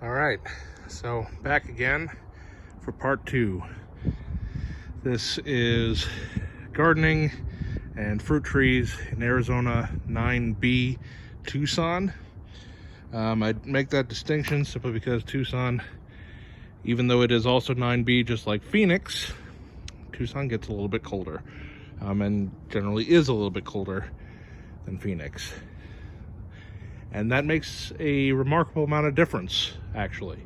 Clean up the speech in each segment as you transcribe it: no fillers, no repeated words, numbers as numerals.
All right, so back again for part 2. This is gardening and fruit trees in Arizona 9B, Tucson. I make that distinction simply because Tucson, even though it is also 9B just like Phoenix, Tucson gets a little bit colder, and generally is a little bit colder than Phoenix. And that makes a remarkable amount of difference, actually.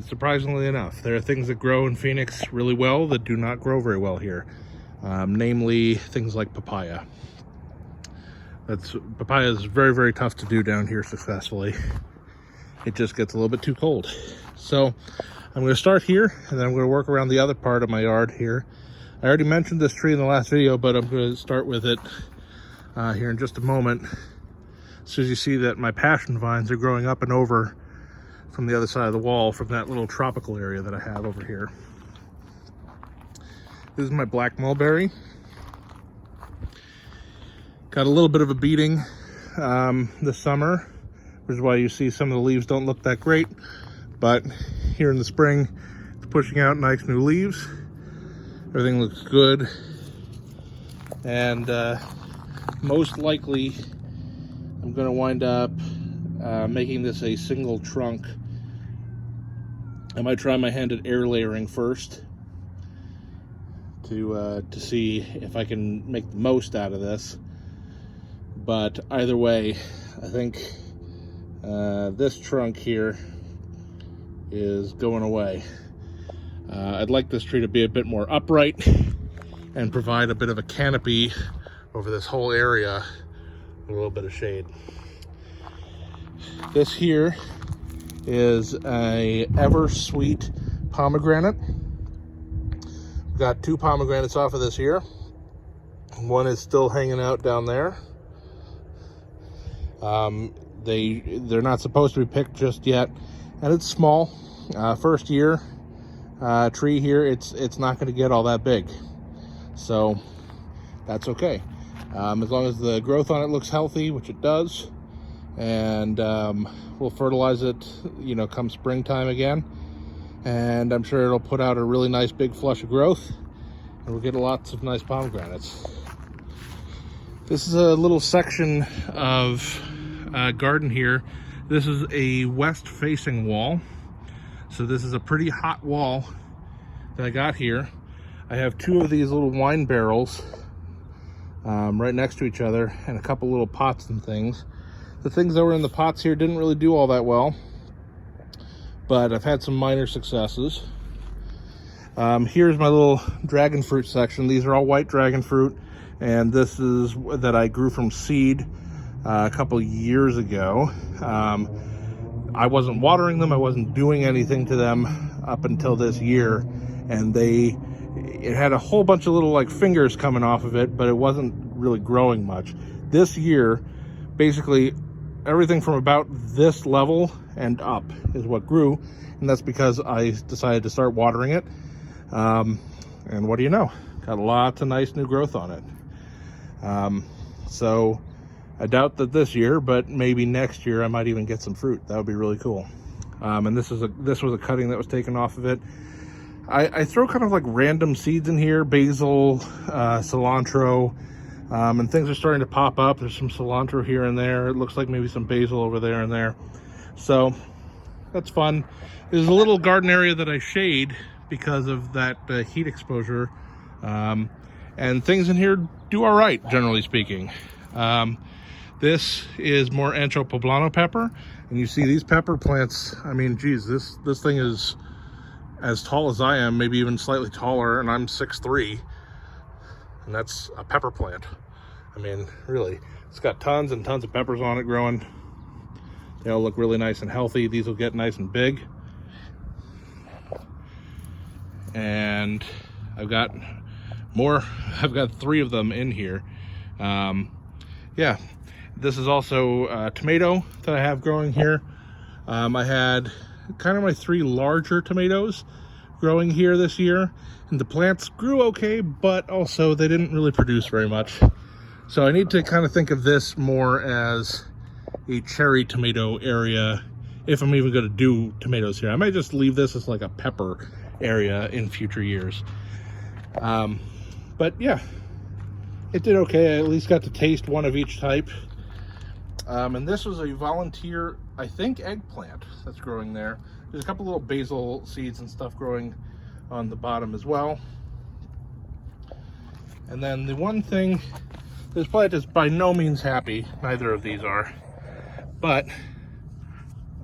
Surprisingly enough, there are things that grow in Phoenix really well that do not grow very well here. Namely, things like papaya. Papaya is very, very tough to do down here successfully. It just gets a little bit too cold. So I'm going to start here, and then I'm going to work around the other part of my yard here. I already mentioned this tree in the last video, but I'm going to start with it here in just a moment. As soon as you see that my passion vines are growing up and over from the other side of the wall from that little tropical area that I have over here. This is my black mulberry. Got a little bit of a beating this summer, which is why you see some of the leaves don't look that great. But here in the spring, it's pushing out nice new leaves. Everything looks good. And most likely, I'm going to wind up making this a single trunk. I might try my hand at air layering first to see if I can make the most out of this. But either way, I think this trunk here is going away. I'd like this tree to be a bit more upright and provide a bit of a canopy over this whole area, a little bit of shade. This here is a ever sweet pomegranate. Got 2 pomegranates off of this here. One is still hanging out down there. They're not supposed to be picked just yet, and it's small. First year tree here, it's not going to get all that big, so that's okay. As long as the growth on it looks healthy, which it does, and we'll fertilize it, come springtime again, and I'm sure it'll put out a really nice big flush of growth, and we'll get lots of nice pomegranates. This is a little section of garden here. This is a west-facing wall, so this is a pretty hot wall that I got here. I have 2 of these little wine barrels right next to each other, and a couple little pots and things. The things that were in the pots here didn't really do all that well, but I've had some minor successes. Here's my little dragon fruit section. These are all white dragon fruit, and this is that I grew from seed a couple years ago. I wasn't watering them, I wasn't doing anything to them up until this year, and it had a whole bunch of little fingers coming off of it, but it wasn't really growing much. This year, basically everything from about this level and up is what grew, and that's because I decided to start watering it. And what do you know? Got lots of nice new growth on it. So I doubt that this year, but maybe next year I might even get some fruit. That would be really cool. And this was a cutting that was taken off of it. I throw kind of random seeds in here, basil, cilantro, and things are starting to pop up. There's some cilantro here and there. It looks like maybe some basil over there and there. So that's fun. There's a little garden area that I shade because of that heat exposure. And things in here do all right, generally speaking. This is more ancho poblano pepper. And you see these pepper plants, I mean, geez, this thing is as tall as I am, maybe even slightly taller, and I'm 6'3", and that's a pepper plant. I mean, really, it's got tons and tons of peppers on it growing. They all look really nice and healthy. These will get nice and big. And I've got 3 of them in here. Yeah, this is also a tomato that I have growing here. I had kind of my 3 larger tomatoes growing here this year, and the plants grew okay, but also they didn't really produce very much. So I need to kind of think of this more as a cherry tomato area if I'm even going to do tomatoes here. I might just leave this as like a pepper area in future years. But yeah, it did okay. I at least got to taste one of each type. And this was a volunteer, I think, eggplant that's growing there. There's a couple little basil seeds and stuff growing on the bottom as well. And then the one thing, this plant is by no means happy, neither of these are, but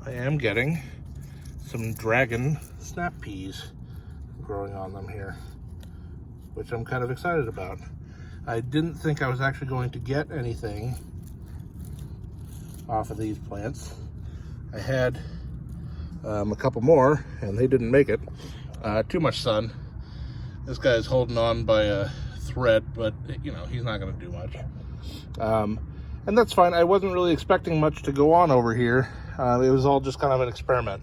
I am getting some dragon snap peas growing on them here, which I'm kind of excited about. I didn't think I was actually going to get anything off of these plants. I had a couple more and they didn't make it. Too much sun. This guy's holding on by a thread, but you know, he's not going to do much. And that's fine. I wasn't really expecting much to go on over here. It was all just kind of an experiment.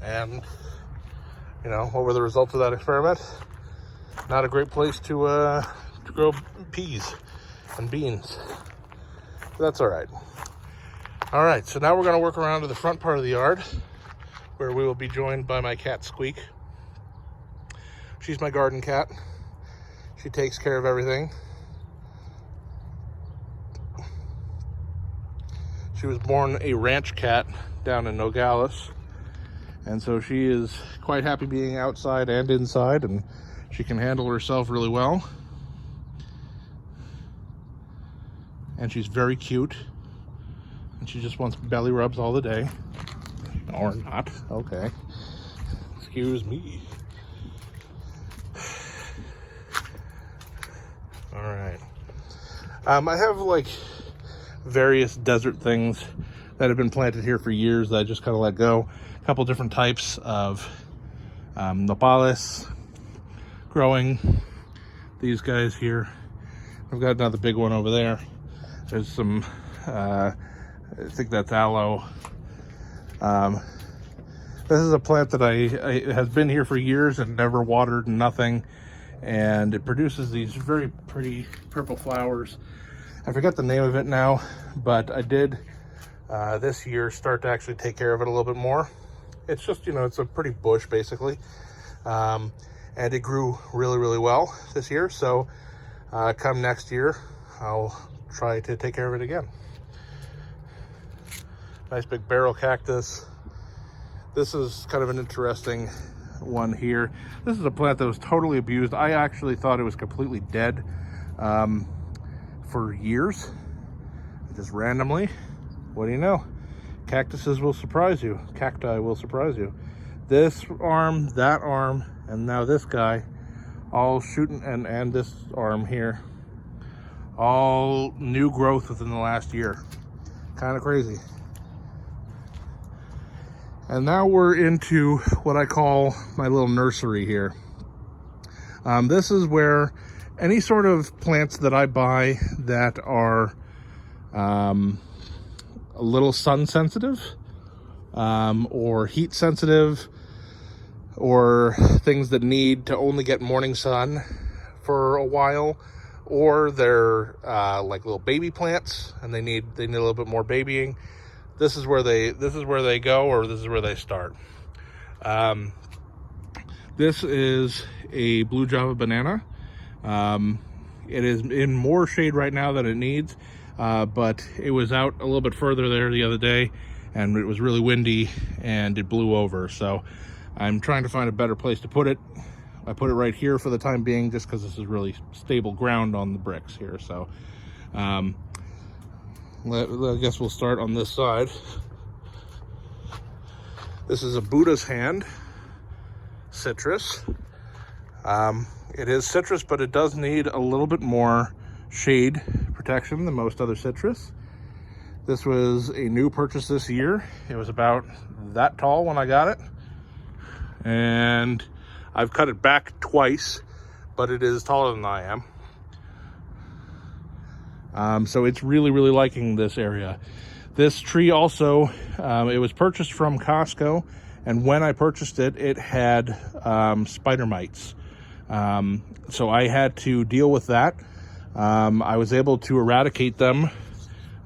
And you know, what were the results of that experiment? Not a great place to grow peas and beans. But that's all right. All right, so now we're going to work around to the front part of the yard, where we will be joined by my cat Squeak. She's my garden cat. She takes care of everything. She was born a ranch cat down in Nogales, and so she is quite happy being outside and inside, and she can handle herself really well. And she's very cute, and she just wants belly rubs all the day. Or not. Okay. Excuse me. All right. I have like various desert things that have been planted here for years that I just kind of let go. A couple different types of nopales growing. These guys here. I've got another big one over there. There's some, I think that's aloe. This is a plant that I has been here for years and never watered, nothing, and it produces these very pretty purple flowers. I forget the name of it now, but I did this year start to actually take care of it a little bit more. It's just, you know, it's a pretty bush basically, and it grew really, really well this year. So come next year, I'll try to take care of it again. Nice big barrel cactus. This is kind of an interesting one here. This is a plant that was totally abused. I actually thought it was completely dead for years, just randomly. What do you know? Cactuses will surprise you. Cacti will surprise you. This arm, that arm, and now this guy, all shooting, and this arm here, all new growth within the last year. Kind of crazy. And now we're into what I call my little nursery here. This is where any sort of plants that I buy that are a little sun sensitive or heat sensitive, or things that need to only get morning sun for a while, or they're like little baby plants and they need a little bit more babying. This is where they go, or this is where they start. This is a blue Java banana. It is in more shade right now than it needs, but it was out a little bit further there the other day, and it was really windy and it blew over. So I'm trying to find a better place to put it. I put it right here for the time being, just because this is really stable ground on the bricks here. So I guess we'll start on this side. This is a Buddha's hand citrus. It is citrus, but it does need a little bit more shade protection than most other citrus. This was a new purchase this year. It was about that tall when I got it, and I've cut it back twice, but it is taller than I am. So it's really, really liking this area. This tree also, it was purchased from Costco, and when I purchased it, it had spider mites. So I had to deal with that. I was able to eradicate them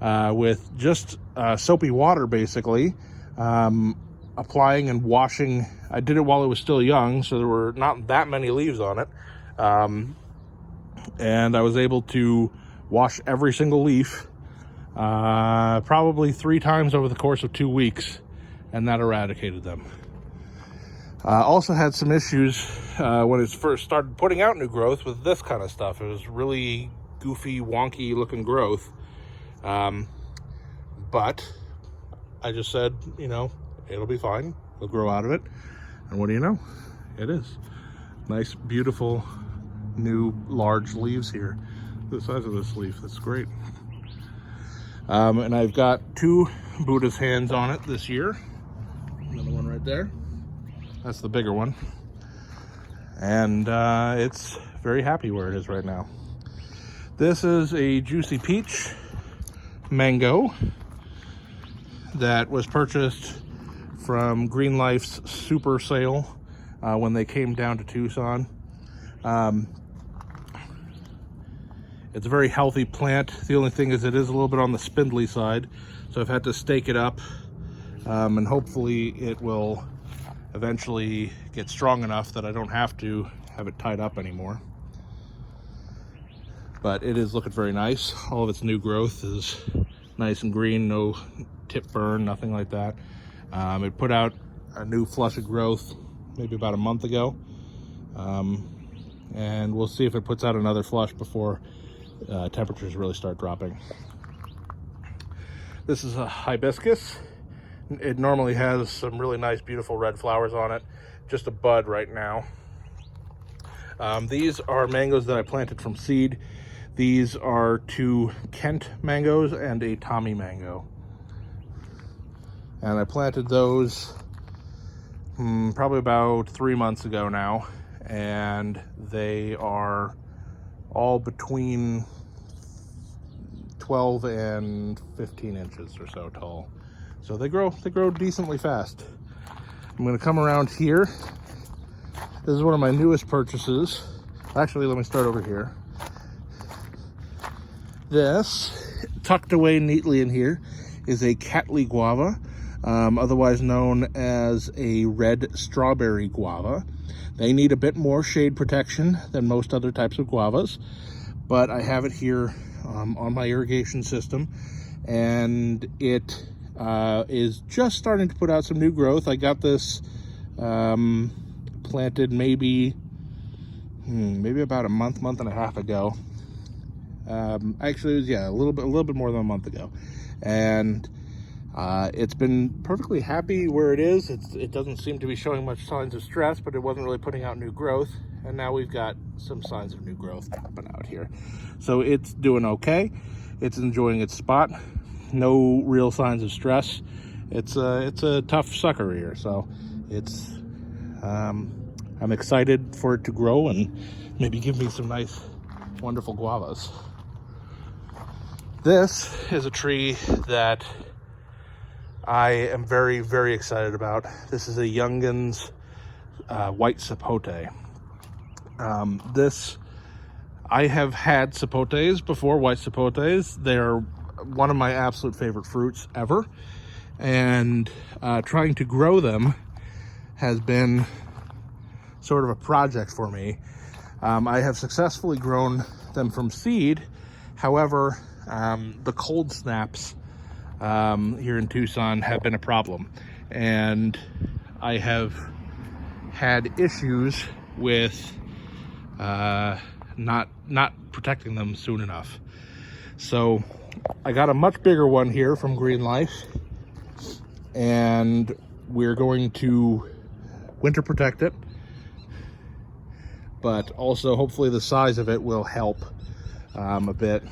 with just soapy water, basically, applying and washing. I did it while it was still young, so there were not that many leaves on it. And I was able to wash every single leaf probably 3 times over the course of 2 weeks, and that eradicated them. Also had some issues when it first started putting out new growth with this kind of stuff. It was really goofy, wonky looking growth. But I just said, you know, it'll be fine. We'll grow out of it. And what do you know? It is. Nice, beautiful, new, large leaves here. The size of this leaf, that's great. And I've got 2 Buddha's hands on it this year. Another one right there. That's the bigger one. And it's very happy where it is right now. This is a Juicy Peach mango that was purchased from Green Life's super sale when they came down to Tucson. It's a very healthy plant. The only thing is it is a little bit on the spindly side, so I've had to stake it up, and hopefully it will eventually get strong enough that I don't have to have it tied up anymore. But it is looking very nice. All of its new growth is nice and green, no tip burn, nothing like that. It put out a new flush of growth maybe about a month ago, and we'll see if it puts out another flush before temperatures really start dropping. This is a hibiscus. It normally has some really nice, beautiful red flowers on it. Just a bud right now. These are mangoes that I planted from seed. These are 2 Kent mangoes and a Tommy mango. And I planted those probably about 3 months ago now. And they are all between 12 and 15 inches or so tall. So they grow decently fast. I'm gonna come around here. This is one of my newest purchases. Actually, let me start over here. This, tucked away neatly in here, is a Cattleya guava, otherwise known as a red strawberry guava. They need a bit more shade protection than most other types of guavas, but I have it here on my irrigation system, and it is just starting to put out some new growth. I got this planted maybe about a month and a half ago. Actually, it was, a little bit more than a month ago, and it's been perfectly happy where it is. It doesn't seem to be showing much signs of stress, but it wasn't really putting out new growth, and now we've got some signs of new growth popping out here. So it's doing okay. It's enjoying its spot. No real signs of stress. It's a tough sucker here, so it's I'm excited for it to grow and maybe give me some nice, wonderful guavas. This is a tree that I am very, very excited about. This is a Youngin's white sapote. I have had sapotes before, white sapotes. They're one of my absolute favorite fruits ever. And trying to grow them has been sort of a project for me. I have successfully grown them from seed. However, the cold snaps here in Tucson have been a problem, and I have had issues with not protecting them soon enough. So I got a much bigger one here from Green Life, and we're going to winter protect it, but also hopefully the size of it will help a bit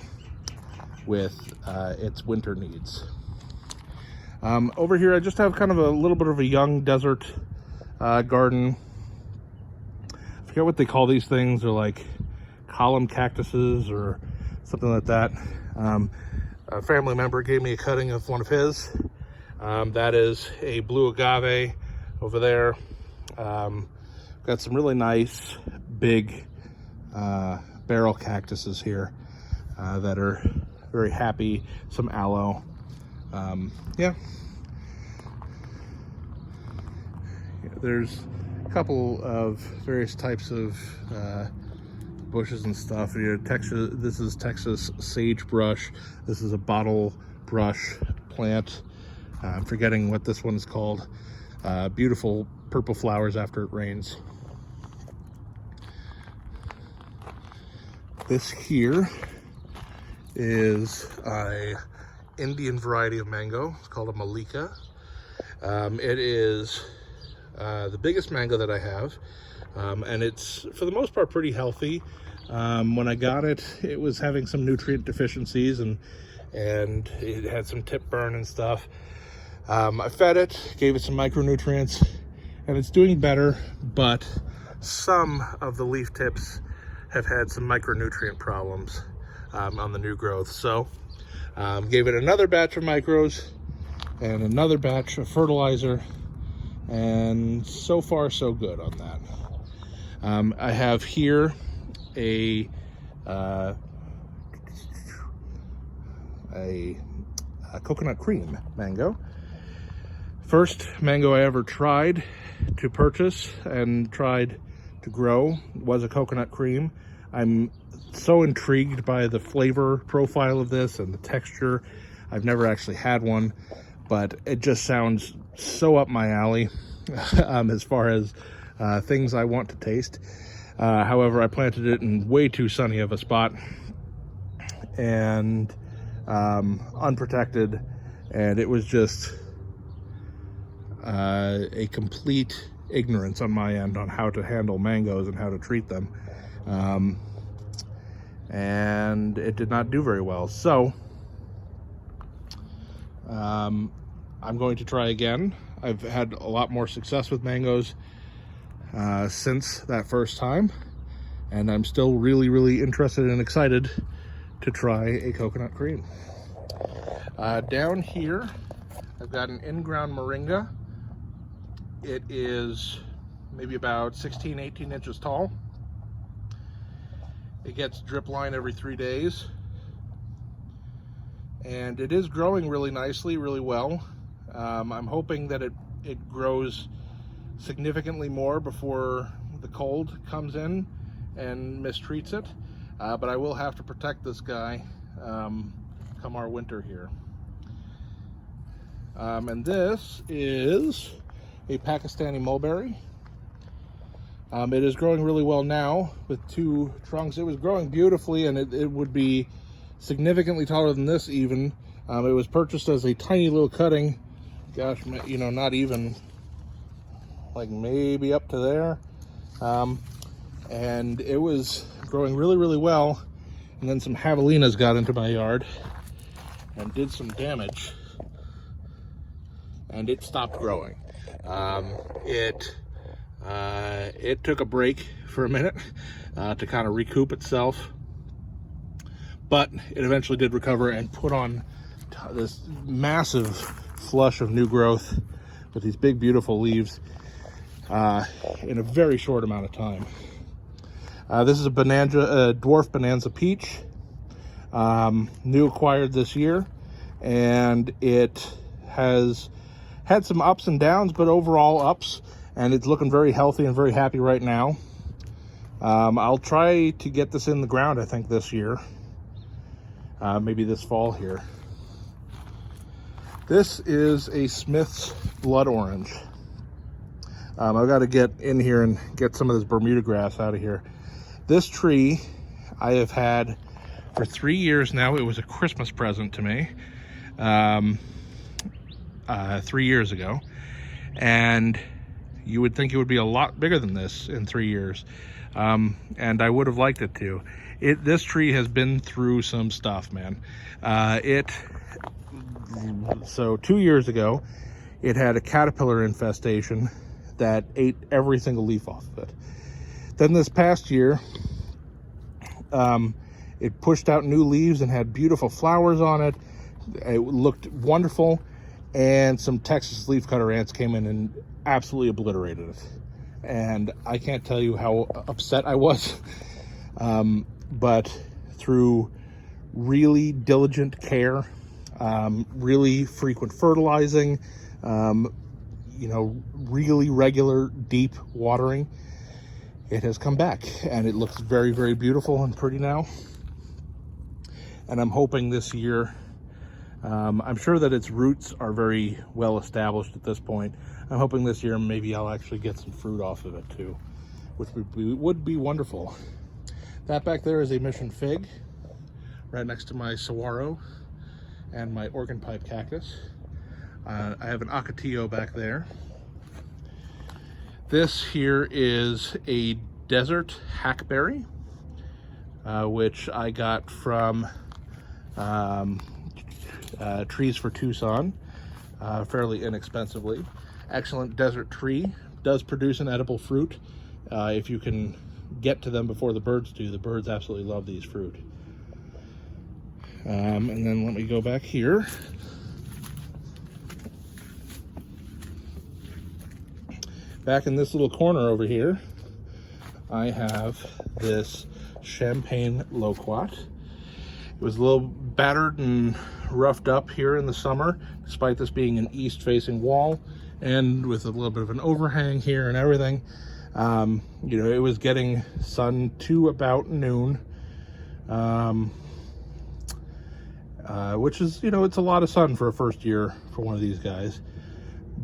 with its winter needs. Over here I just have kind of a little bit of a young desert garden. I forget what they call these things. They're like column cactuses or something like that. A family member gave me a cutting of one of his. That is a blue agave over there. Got some really nice big barrel cactuses here that are very happy. Some aloe. Yeah. There's a couple of various types of bushes and stuff. This is Texas sagebrush. This is a bottle brush plant. I'm forgetting what this one is called. Beautiful purple flowers after it rains. This here is a Indian variety of mango. It's called a Malika. It is the biggest mango that I have, and it's for the most part pretty healthy. When I got it, it was having some nutrient deficiencies, and it had some tip burn and stuff. I fed it, gave it some micronutrients, and it's doing better, but some of the leaf tips have had some micronutrient problems on the new growth. So gave it another batch of micros and another batch of fertilizer, and so far so good on that. I have here a coconut cream mango. First mango I ever tried to purchase and tried to grow was a coconut cream. I'm so intrigued by the flavor profile of this and the texture. I've never actually had one, but it just sounds so up my alley as far as things I want to taste. However, I planted it in way too sunny of a spot and unprotected, and it was just a complete ignorance on my end on how to handle mangoes and how to treat them. And it did not do very well. So I'm going to try again. I've had a lot more success with mangoes since that first time, and I'm still really interested and excited to try a coconut cream. Down here I've got an in-ground moringa. It is maybe about 16-18 inches tall. It gets drip line every 3 days, and it is growing really nicely, really well. I'm hoping that it grows significantly more before the cold comes in and mistreats it, but I will have to protect this guy come our winter here. And this is a Pakistani mulberry. It is growing really well now with 2 trunks. It was growing beautifully, and it would be significantly taller than this even. It was purchased as a tiny little cutting. Gosh, you know, not even, like maybe up to there. And it was growing really well. And then some javelinas got into my yard and did some damage. And it stopped growing. It took a break for a minute to kind of recoup itself, but it eventually did recover and put on this massive flush of new growth with these big beautiful leaves in a very short amount of time. This is a dwarf bonanza peach, new acquired this year, and it has had some ups and downs, but overall ups, and it's looking very healthy and very happy right now. I'll try to get this in the ground, I think, this year, maybe this fall here. This is a Smith's blood orange. I've got to get in here and get some of this Bermuda grass out of here. This tree I have had for 3 years now. It was a Christmas present to me 3 years ago, and you would think it would be a lot bigger than this in 3 years, and I would have liked it to. This tree has been through some stuff, man. So 2 years ago, it had a caterpillar infestation that ate every single leaf off of it. Then this past year, it pushed out new leaves and had beautiful flowers on it. It looked wonderful, and some Texas leafcutter ants came in and absolutely obliterated it. And I can't tell you how upset I was. But through really diligent care, really frequent fertilizing, really regular deep watering, it has come back, and it looks very, very beautiful and pretty now. And I'm hoping this year, I'm sure that its roots are very well established at this point. I'm hoping this year maybe I'll actually get some fruit off of it too, which would be wonderful. That back there is a mission fig, right next to my saguaro and my organ pipe cactus. I have an ocotillo back there. This here is a desert hackberry, which I got from Trees for Tucson, fairly inexpensively. Excellent desert tree, does produce an edible fruit if you can get to them before the birds do. The birds absolutely love these fruit. And then let me go back here. Back in this little corner over here, I have this champagne loquat. It was a little battered and roughed up here in the summer, despite this being an east-facing wall and with a little bit of an overhang here and everything. It was getting sun to about noon, which is, it's a lot of sun for a first year for one of these guys.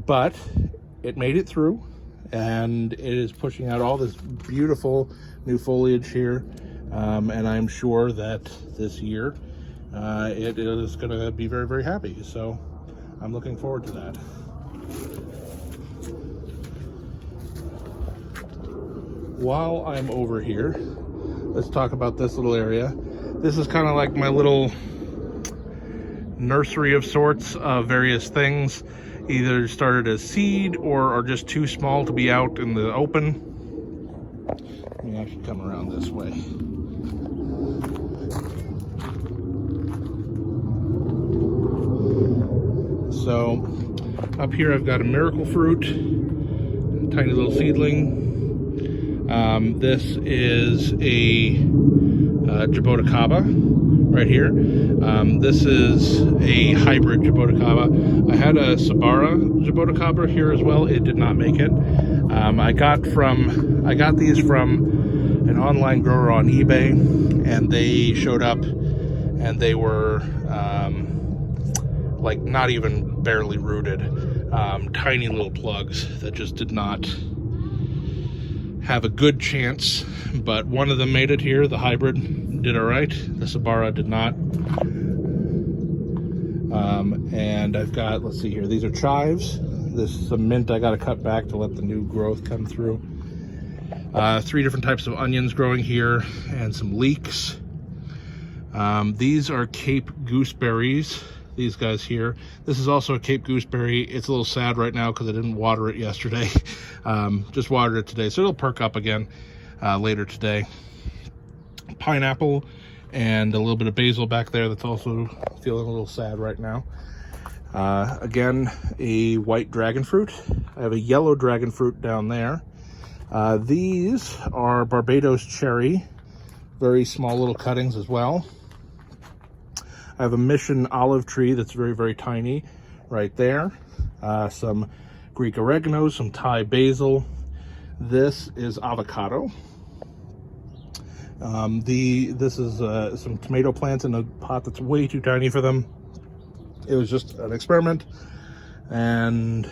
But it made it through, and it is pushing out all this beautiful new foliage here. And I'm sure that this year it is going to be very, very happy. So I'm looking forward to that. While I'm over here, let's talk about this little area. This is kind of like my little nursery of sorts of various things, either started as seed or are just too small to be out in the open. Let me actually come around this way. So up here I've got a miracle fruit, tiny little seedling. This is a jaboticaba right here. This is a hybrid jaboticaba. I had a Sabara jaboticaba here as well. It did not make it. I got these from an online grower on eBay, and they showed up and they were like not even barely rooted, tiny little plugs that just did not have a good chance. But one of them made it here. The hybrid did all right. The Sabara did not. And I've got, let's see here, these are chives. This is some mint I got to cut back to let the new growth come through. 3 different types of onions growing here, and some leeks. These are Cape gooseberries, these guys here. This is also a Cape gooseberry. It's a little sad right now because I didn't water it yesterday. Just watered it today, so it'll perk up again later today. Pineapple and a little bit of basil back there that's also feeling a little sad right now. Again, a white dragon fruit. I have a yellow dragon fruit down there. These are Barbados cherry, very small little cuttings as well. I have a mission olive tree that's very, very tiny right there. Some Greek oregano, some Thai basil. This is avocado. This is some tomato plants in a pot that's way too tiny for them. It was just an experiment, and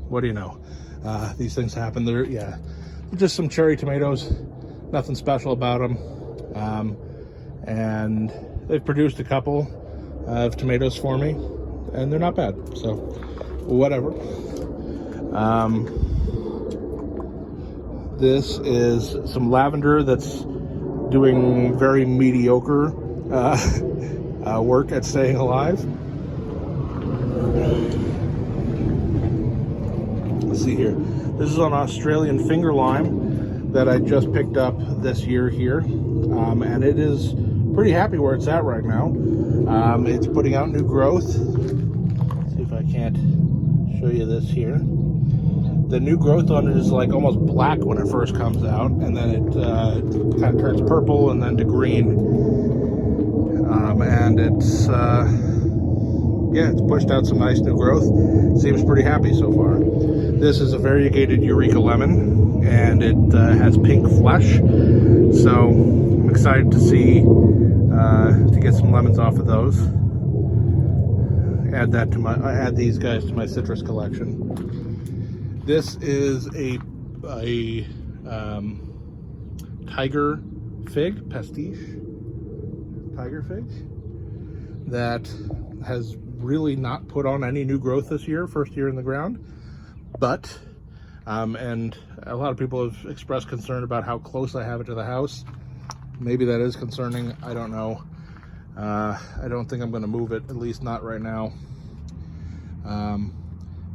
what do you know? These things happen. They're just some cherry tomatoes, nothing special about them. And they've produced a couple of tomatoes for me, and they're not bad, so whatever. This is some lavender that's doing very mediocre work at staying alive. Let's see here. This is an Australian finger lime that I just picked up this year here, and it is pretty happy where it's at right now. It's putting out new growth. Let's see if I can't show you this here. The new growth on it is like almost black when it first comes out, and then it kind of turns purple and then to green. and it's yeah, it's pushed out some nice new growth. Seems pretty happy so far. This is a variegated Eureka lemon, and it has pink flesh. So I'm excited to see to get some lemons off of those. Add these guys to my citrus collection. This is a tiger fig, pastiche, tiger fig, that has really not put on any new growth this year, first year in the ground. But, and a lot of people have expressed concern about how close I have it to the house. Maybe that is concerning, I don't know. I don't think I'm gonna move it, at least not right now.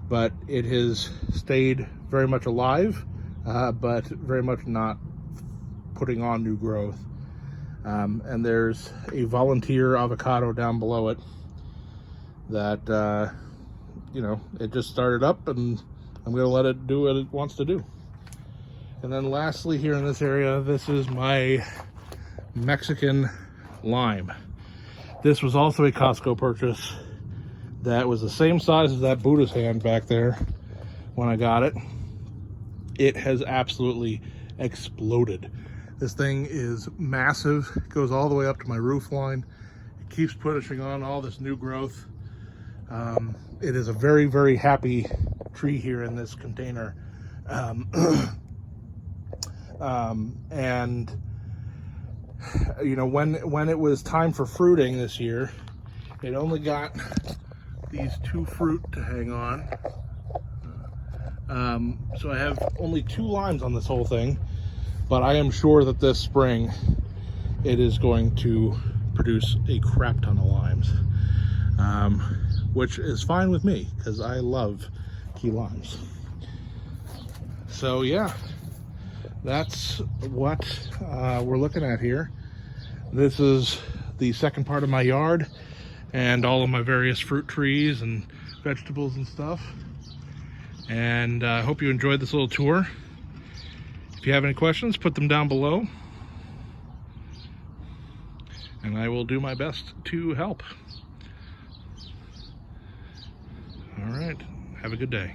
But it has stayed very much alive, but very much not putting on new growth. And there's a volunteer avocado down below it that, you know, it just started up, and I'm gonna let it do what it wants to do. And then lastly, here in this area, this is my Mexican lime. This was also a Costco purchase that was the same size as that Buddha's hand back there when I got it. It has absolutely exploded. This thing is massive. It goes all the way up to my roof line. It keeps pushing on all this new growth. It is a very, very happy tree here in this container. And you know, when it was time for fruiting this year, it only got these 2 fruit to hang on. So I have only 2 limes on this whole thing, but I am sure that this spring it is going to produce a crap ton of limes, which is fine with me because I love key limes. So yeah, that's what we're looking at here. This is the second part of my yard and all of my various fruit trees and vegetables and stuff. And I hope you enjoyed this little tour. If you have any questions, put them down below, and I will do my best to help. All right, have a good day.